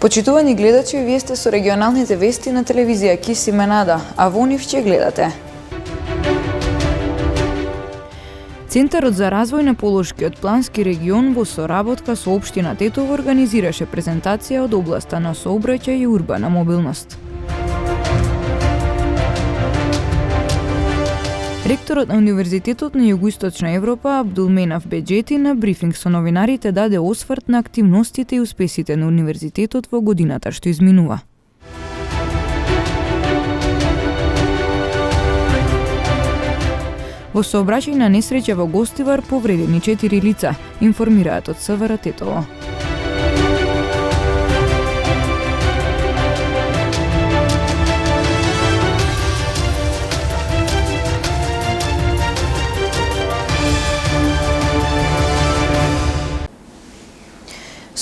Почитувани гледачи, вие сте со регионалните вести на телевизија Кис и Менада, а во нив ќе гледате. Центарот за развој на Полошкиот плански регион во соработка со општина Тетово организираше презентација од областа на сообраќај и урбана мобилност. Ректорот на Универзитетот на Југоисточна Европа Абдулменав Беџети на брифинг со новинарите даде осврт на активностите и успесите на универзитетот во годината што изминува. Во сообраќајна несреќа во Гостивар повредени 4 лица, информираат од СВР Тетово.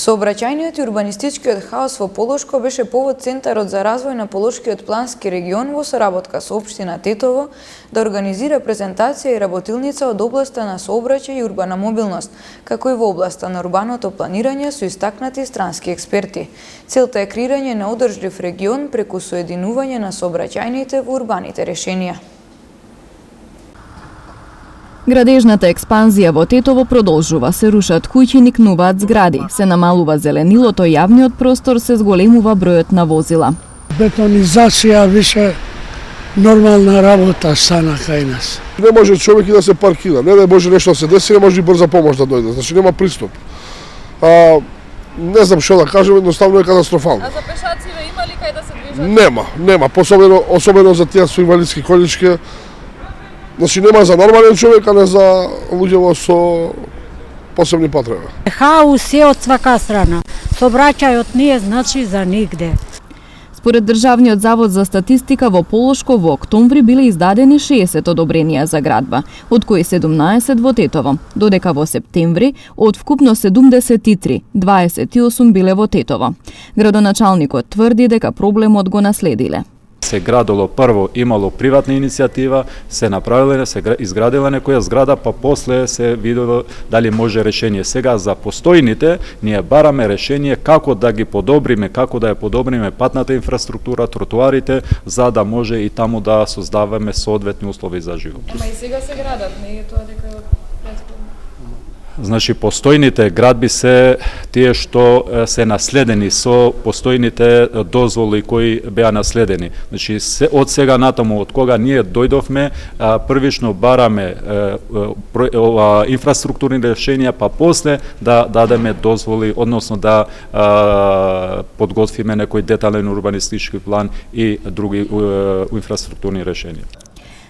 Сообраќајниот и урбанистичкиот хаос во Полошко беше повод Центарот за развој на Полошкиот плански регион во соработка со општина Тетово да организира презентација и работилница од областа на сообраќај и урбана мобилност, како и во областа на урбаното планирање со истакнати странски експерти. Целта е креирање на одржлив регион преку соединување на сообраќајните во урбаните решенија. Градежната експанзија во Тетово продолжува, се рушат куќи, никнуваат згради, се намалува зеленилото, јавниот простор, се зголемува бројот на возила. Бетонизација више нормална работа стана кај нас. Не може човек и да се паркира, не да може нешто да се деси, не може и брза помош да дојде, значи нема пристап. Не знам што да кажем, едноставно е катастрофално. А за пешациве има ли кај да се движат? Нема, особено за тие со инвалидски колички. Значи нема за нормален човек, а не за луѓе со посебни потреби. Хаос е од свака страна. Сообраќајот не е значи за нигде. Според Државниот завод за статистика во Полошко во октомври биле издадени 60 одобренија за градба, од кои 17 во Тетово, додека во септември од вкупно 73, 28 биле во Тетово. Градоначалникот тврди дека проблемот го наследиле. Се градило прво, имало приватна иницијатива, се направиле, се изградила некоја зграда, па после се видело дали може решение. Сега за постојните ние бараме решение како да ги подобриме, како да ја подобриме патната инфраструктура, тротоарите, за да може и таму да создаваме соодветни услови за живот. Ама и сега се градат, не е тоа дека е од претходно. Значи, постојните градби се тие што се наследени со постојните дозволи кои беа наследени. Значи, од сега натаму, од кога ние дојдовме, првично бараме инфраструктурни решенија, па после да дадеме дозволи, односно да подготвиме некој детален урбанистички план и други инфраструктурни решенија.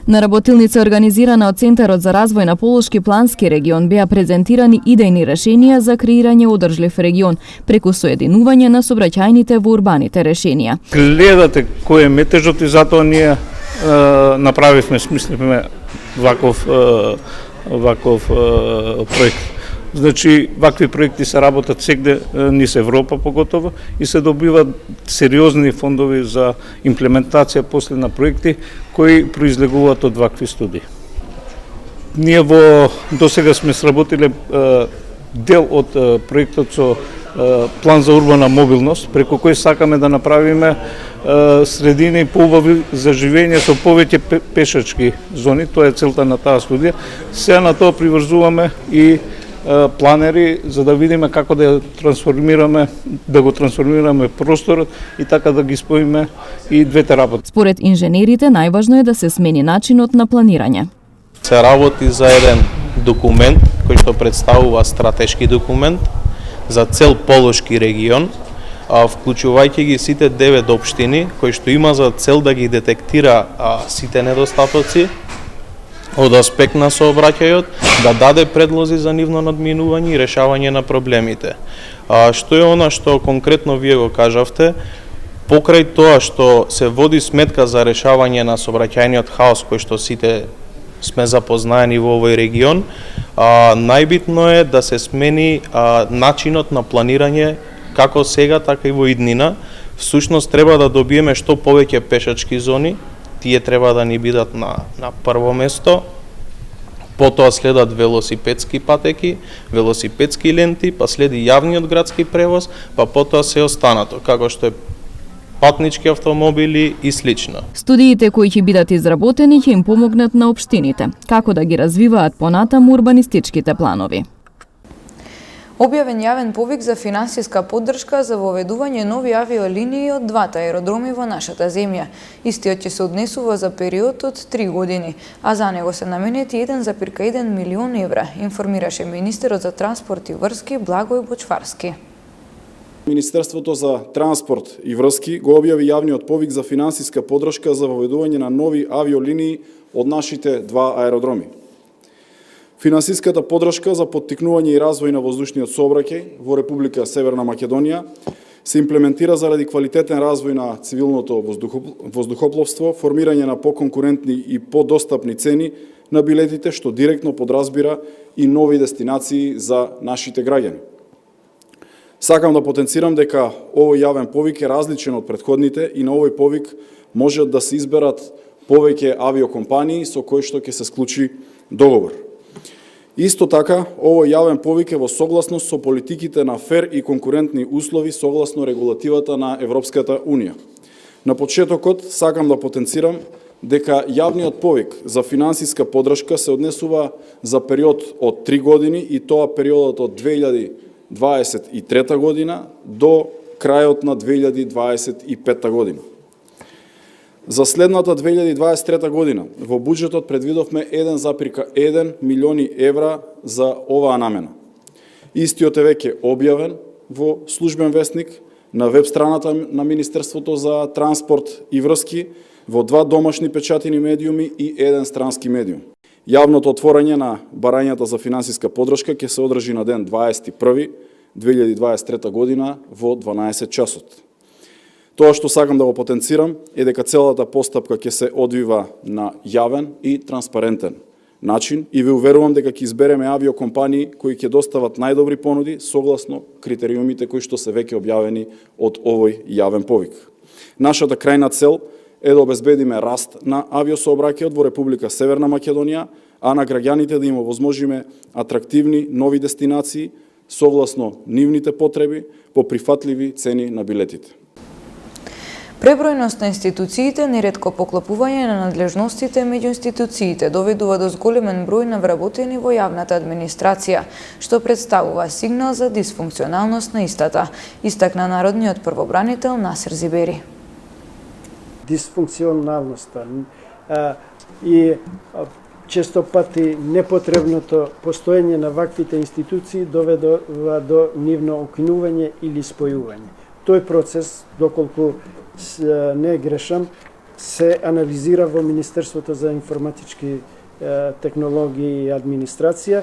На работилница организирана од Центарот за развој на Полошки плански регион беа презентирани идејни решенија за креирање одржлив регион преку соединување на сообраќајните во урбаните решенија. Гледате кој е метежот и затоа ние направивме, смислиме ваков проект. Значи, вакви проекти се работат сегде низ Европа поготово и се добиваат сериозни фондови за имплементација после на проекти кои произлегуваат од вакви студии. Ние досега сме сработиле дел од проектот со план за урбана мобилност, преку кој сакаме да направиме средини поубави за живење со повеќе пешачки зони, тоа е целта на таа студија. Сега на тоа приврзуваме и планери за да видиме како да го трансформираме просторот и така да ги споиме и двете работи. Според инженерите најважно е да се смени начинот на планирање. Се работи за еден документ кој што представува стратешки документ за цел Полошки регион, вклучувајќи ги сите 9 општини кои што има за цел да ги детектира сите недостатоци од аспект на сообраќајот, да даде предлози за нивно надминување и решавање на проблемите. Што е она што конкретно вие го кажавте, покрај тоа што се води сметка за решавање на сообраќајниот хаос кој што сите сме запознаени во овој регион, најбитно е да се смени начинот на планирање како сега, така и во иднина. Всушност треба да добиеме што повеќе пешачки зони, тие треба да ни бидат на прво место. Потоа следат велосипедски патеки, велосипедски ленти, па следи јавниот градски превоз, па потоа се останато, како што е патнички автомобили и слично. Студиите кои ќе бидат изработени ќе им помогнат на општините како да ги развиваат понатаму урбанистичките планови. Објавен јавен повик за финансиска поддршка за воведување нови авиолинии од двата аеродроми во нашата земја. Истиот ќе се однесува за период од 3 години, а за него се наменети 1,1 милион евра, информираше министерот за транспорт и врски Благој Бочварски. Министерството за транспорт и врски го објави јавниот повик за финансиска поддршка за воведување на нови авиолинии од нашите два аеродроми. Финансиската поддршка за поттикнување и развој на воздушниот сообраќај во Република Северна Македонија се имплементира заради квалитетен развој на цивилното воздухопловство, формирање на поконкурентни и подостапни цени на билетите, што директно подразбира и нови дестинации за нашите граѓани. Сакам да потенцирам дека овој јавен повик е различен од претходните и на овој повик можат да се изберат повеќе авиокомпании со кои што ќе се склучи договор. Исто така, овој јавен повик е во согласност со политиките на фер и конкурентни услови согласно регулативата на Европската Унија. На почетокот сакам да потенцирам дека јавниот повик за финансиска поддршка се однесува за период од 3 години и тоа периодот од 2023 година до крајот на 2025 година. За следната 2023 година во буџетот предвидовме 1,1 милиони евра за оваа намена. Истиот е веќе објавен во службен весник на веб страната на Министерството за транспорт и врски, во 2 домашни печатени медиуми и 1 странски медиум. Јавното отворање на барањата за финансиска поддршка ќе се одржи на ден 21.2023 година во 12 часот. Тоа што сакам да го потенцирам е дека целата постапка ќе се одвива на јавен и транспарентен начин и ве уверувам дека ќе избереме авиокомпании кои ќе достават најдобри понуди согласно критериумите кои што се веќе објавени од овој јавен повик. Нашата крајна цел е да обезбедиме раст на авиосообраќајот во Република Северна Македонија, а на граѓаните да им овозможиме атрактивни нови дестинации согласно нивните потреби по прифатливи цени на билетите. Пребројност на институциите, неретко поклопување на надлежностите меѓу институциите доведува до зголемен број на вработени во јавната администрација, што представува сигнал за дисфункционалност на истата, истакна народниот првобранител Насер Зибери. Дисфункционалноста и често пати непотребното постоење на ваквите институции доведува до нивно укинување или спојување. Тој процес, доколку не грешам, се анализира во Министерството за информатички технологии и администрација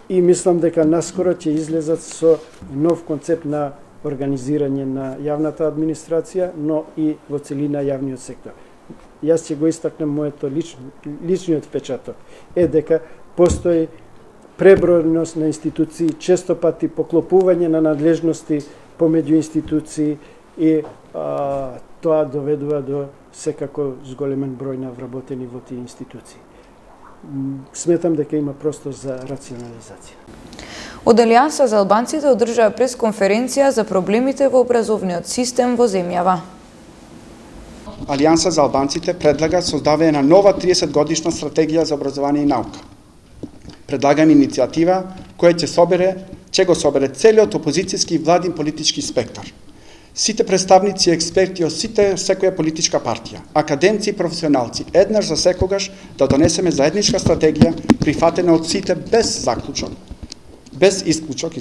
и мислам дека наскоро ќе излезат со нов концепт на организирање на јавната администрација, но и во целина јавниот сектор. Јас ќе го истакнам моето личниот впечаток е дека постои пребројност на институции, често пати поклопување на надлежности помеѓу институции и тоа доведува до секако зголемен број на вработени во тие институции. Сметам дека има простор за рационализација. Од Алијанса за албанците одржаа пресконференција за проблемите во образовниот систем во земјава. Алијанса за албанците предлага создавање на нова 30-годишна стратегија за образование и наука. Предлагам иницијатива која ќе го собере целиот опозицијски и владин политички спектар. Сите представници и експерти од секоја политичка партија, академци и професионалци, еднаш за секогаш да донесеме заедничка стратегија прифатена од сите без исклучок, и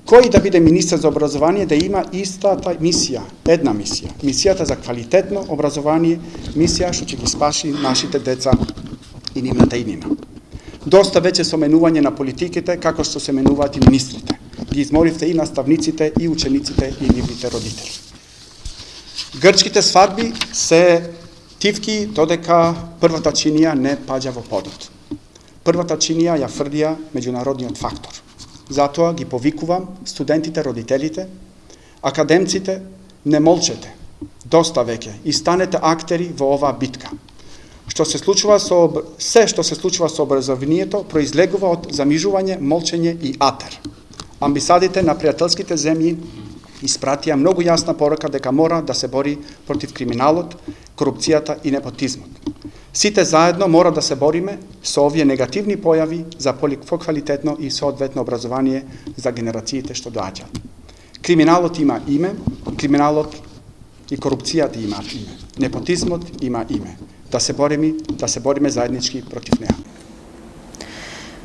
кој да биде министер за образование да има истата мисија, една мисија, мисијата за квалитетно образование, мисија што ќе ги спаси нашите деца и нивната иднина. Доста веќе со менување на политиките, како што се менуваат и министрите. Ги изморивте и наставниците, и учениците, и нивните родители. Грчките свадби се тивки додека првата чинија не паѓа во подот. Првата чинија ја фрдија меѓународниот фактор. Затоа ги повикувам студентите, родителите, академците, не молчете, доста веќе, и станете актери во оваа битка. што се случува со образованието произлегува од замижување, молчење и атер. Амбисадите на пријателските земји испратија многу јасна порака дека мора да се бори против криминалот, корупцијата и непотизмот. Сите заедно мора да се бориме со овие негативни појави за поквалитетно и соодветно образование за генерациите што доаѓаат. Криминалот има име, криминалот и корупцијата има име, непотизмот има име. Да се бориме заеднички против неа.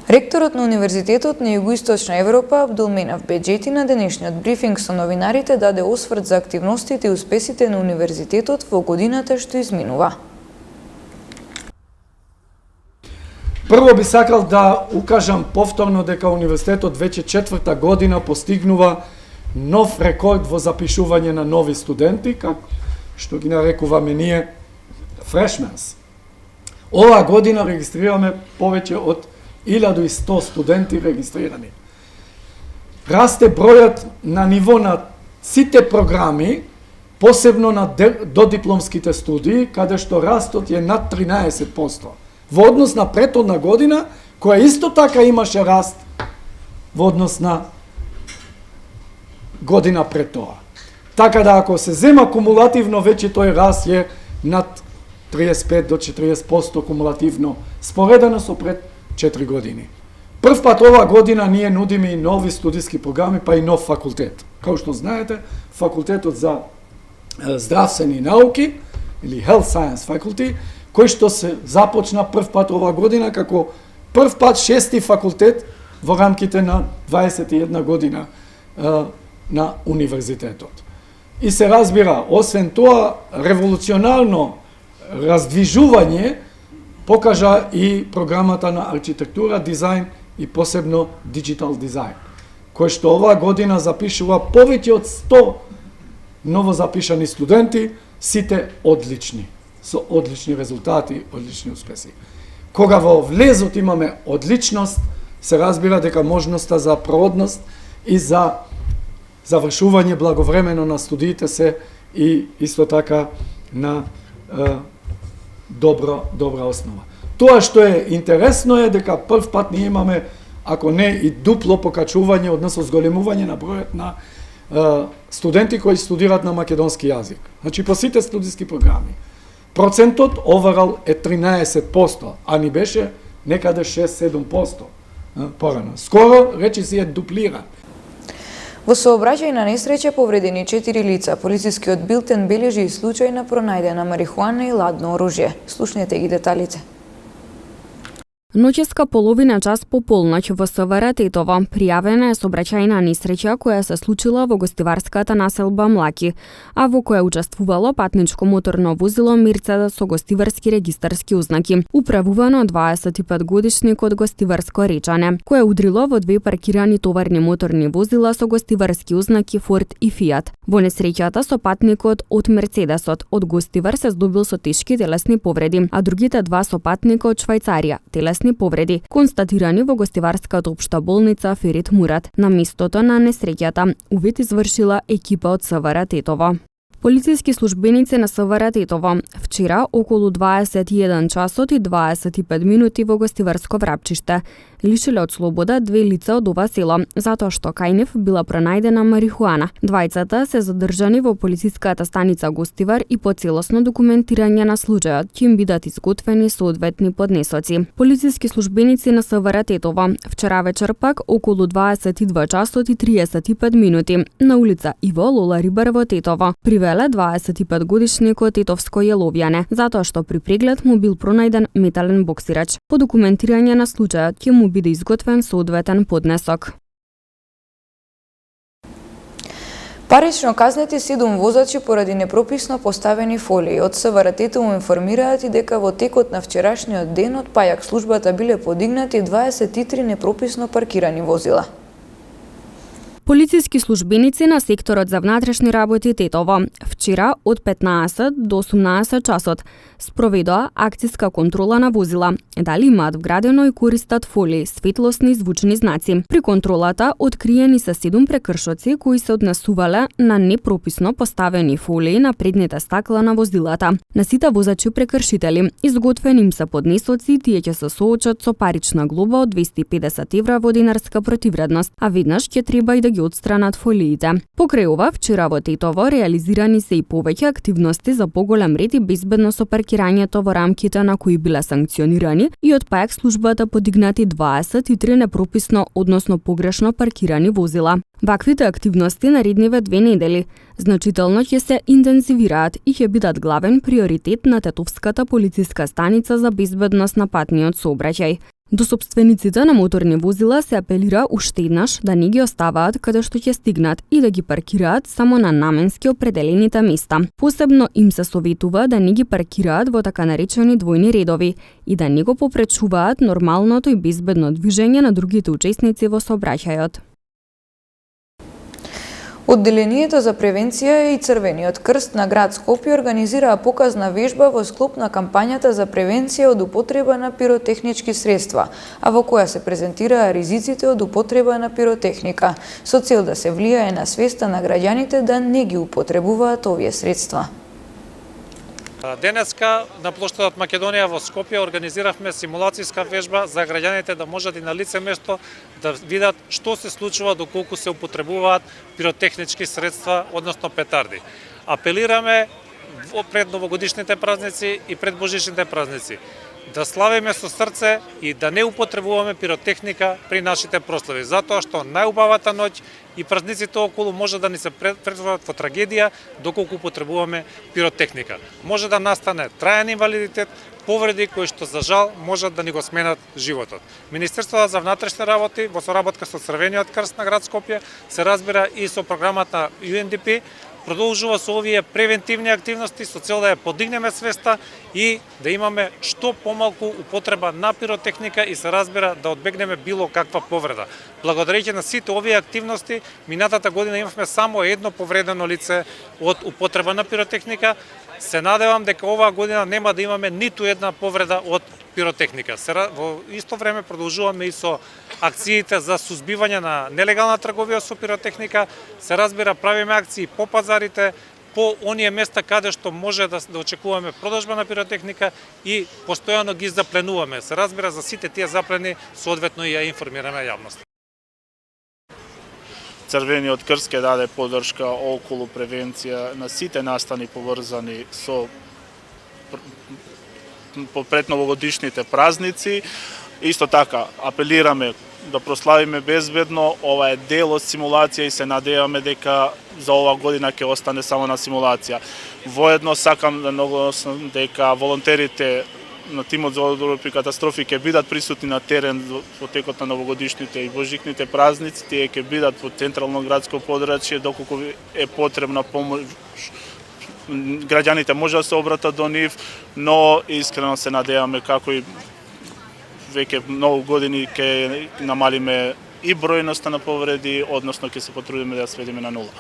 Ректорот на Универзитетот на Југоисточна Европа Абдулменав Беџети на денешниот брифинг со новинарите даде осврт за активностите и успесите на универзитетот во годината што изминува. Прво би сакал да укажам повторно дека универзитетот веќе 4-та година постигнува нов рекорд во запишување на нови студенти, како што ги нарекуваме ние freshmen. Оваа година регистрираме повеќе од 1100 студенти регистрирани. Расте бројот на ниво на сите програми, посебно на додипломските студии, каде што растот е над 13%. Во однос на претhodна година, која исто така имаше раст во однос на година пред тоа. Така да ако се зема кумулативно, веќе тој раст е над 35 до 40% кумулативно, споредено со пред 4 години. Прв пат оваа година ние нудиме и нови студиски програми, па и нов факултет. Као што знаете, факултетот за здравствени науки, или Health Science Faculty, кој што се започна прв пат оваа година, како прв пат 6-ти факултет во рамките на 21 година на универзитетот. И се разбира, освен тоа, револуционарно раздвижување покажа и програмата на архитектура, дизајн и посебно диджитал дизајн, кој што оваа година запишува повеќе од 100 новозапишани студенти, сите одлични, со одлични резултати, одлични успеси. Кога во влезот имаме одличност, се разбира дека можноста за проодност и за завршување благовремено на студиите се и исто така на добра основа. Тоа што е интересно е дека прв пат ние имаме, ако не и дупло покачување, односно зголемување на бројот на студенти кои студираат на македонски јазик. Значи по сите студиски програми. Процентот overall е 13%, а ни беше некаде 6-7% порано. Скоро речиси е дуплиран. Во сообраќајна несреќа повредени 4 лица. Полицискиот билтен бележи и случај на пронајдена марихуана и ладно оружје. Слушнете ги деталите. Ноќеска половина час по полноќ во СВР Тетово пријавена е сообраќајна несреќа која се случила во гостиварската населба Млаки, а во која учествувало патничко моторно возило Мерцедес со гостиварски регистарски узнаки, управувано од 25-годишник од Гостиварско Речане, кое удрило во две паркирани товарни моторни возила со гостиварски узнаки Форд и Фијат. Во несреќата со патникот од Мерцедесот од Гостивар се здобил со тешки телесни повреди, а другите два со патника од Швајцарија телесни повреди, констатирани во Гостиварската општа болница Ферит Мурат. На местото на несреќата увид извршила екипа од СВР Тетово. Полициски службеници на СВР Тетово вчера околу 21 часот и 25 минути во Гостиварско Врапчиште лишиле од слобода две лица од ова село, затоа што кај нив била пронајдена марихуана. Двајцата се задржани во полициската станица Гостивар и по целосно документирање на случајот ќе им бидат изготвени соодветни поднесоци. Полициски службеници на СВР Тетово вчера вечер пак околу 22 часот и 35 минути на улица Иво Лола Рибар во Тетово привеле 25-годишникот тетовско јеловјане, затоа што при преглед му бил пронајден метален боксирач. По документирање на случајот ќе му биде изготвен соодветен поднесок. Парично казнети 7 возачи поради непрописно поставени фолии. Од СВР Тетово информираат и дека во текот на вчерашниот ден од пајак службата биле подигнати 23 непрописно паркирани возила. Полициски службеници на секторот за внатрешни работи Тетово вчера од 15 до 18 часот спроведоа акциска контрола на возила, дали имаат вградено и користат фолии, светлосни и звучни знаци. При контролата откриени се 7 прекршоци кои се однесувале на непрописно поставени фолии на предните стакла на возилата. На сите возачи прекршители изготвени им се поднесоци, тие ќе се соочат со парична глоба од 250 евра во динарска противредност, а веднаш ќе треба и да ги отстранат фолиите. Покрај ова, вчера во Тетово реализирани се и повеќе активности за поголем ред и безбедно со паркирањето во рамките на кои биле санкционирани и од ПАЕК службата подигнати 23 непрописно, односно погрешно паркирани возила. Ваквите активности наредниве 2 недели значително ќе се интензивираат и ќе бидат главен приоритет на Тетовската полициска станица за безбедност на патниот сообраќај. До собствениците на моторни возила се апелира уште еднаш да не ги оставаат каде што ќе стигнат и да ги паркираат само на наменски определените места. Посебно им се советува да не ги паркираат во така наречени двојни редови и да не го попречуваат нормалното и безбедно движење на другите учесници во сообраќајот. Одделението за превенција и Црвениот крст на град Скопје организираа показна вежба во склоп на кампањата за превенција од употреба на пиротехнички средства, а во која се презентираа ризиците од употреба на пиротехника, со цел да се влијае на свеста на граѓаните да не ги употребуваат овие средства. Денеска на плоштадот Македонија во Скопје организиравме симулацијска вежба за граѓаните да можат и на лице место да видат што се случува доколку се употребуваат пиротехнички средства, односно петарди. Апелираме пред новогодишните празници и пред божичните празници да славиме со срце и да не употребуваме пиротехника при нашите прослави, затоа што најубавата ноќ и празниците околу може да ни се претворат во трагедија доколку употребуваме пиротехника. Може да настане траен инвалидитет, повреди кои што за жал можат да ни го сменат животот. Министерството за внатрешни работи во соработка со Црвениот крст на град Скопје се разбира и со програмата UNDP продолжува со овие превентивни активности со цел да ја подигнеме свеста и да имаме што помалку употреба на пиротехника и се разбира да одбегнеме било каква повреда. Благодарејќи на сите овие активности, минатата година имавме само едно повредено лице од употреба на пиротехника. Се надевам дека оваа година нема да имаме ниту една повреда од пиротехника. Во исто време продолжуваме и со акциите за сузбивање на нелегална трговија со пиротехника. Се разбира, правиме акции по пазарите, по оние места каде што може да очекуваме продажба на пиротехника и постојано ги запленуваме. Се разбира, за сите тие заплени соодветно и ја информираме јавност. Црвениот крст ќе даде поддршка околу превенција на сите настани поврзани со пред новогодишните празници. Исто така, апелираме да прославиме безбедно. Ова е дел од симулација и се надеваме дека за ова година ќе остане само на симулација. Воедно сакам да нагласам дека волонтерите на тимот за одбор при катастрофи ќе бидат присутни на терен во текот на новогодишните и божикните празници. Тие ќе бидат во централно градско подрачје доколку е потребна помош. Граѓаните може да се обратат до нив, но искрено се надеваме како и веќе многу години ќе намалиме и бројноста на повреди, односно ќе се потрудиме да ја сведеме на нула.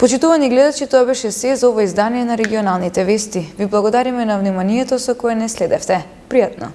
Почитувани гледачи, тоа беше се за ова издание на регионалните вести. Ви благодариме на вниманието со кое не следевте. Пријатно!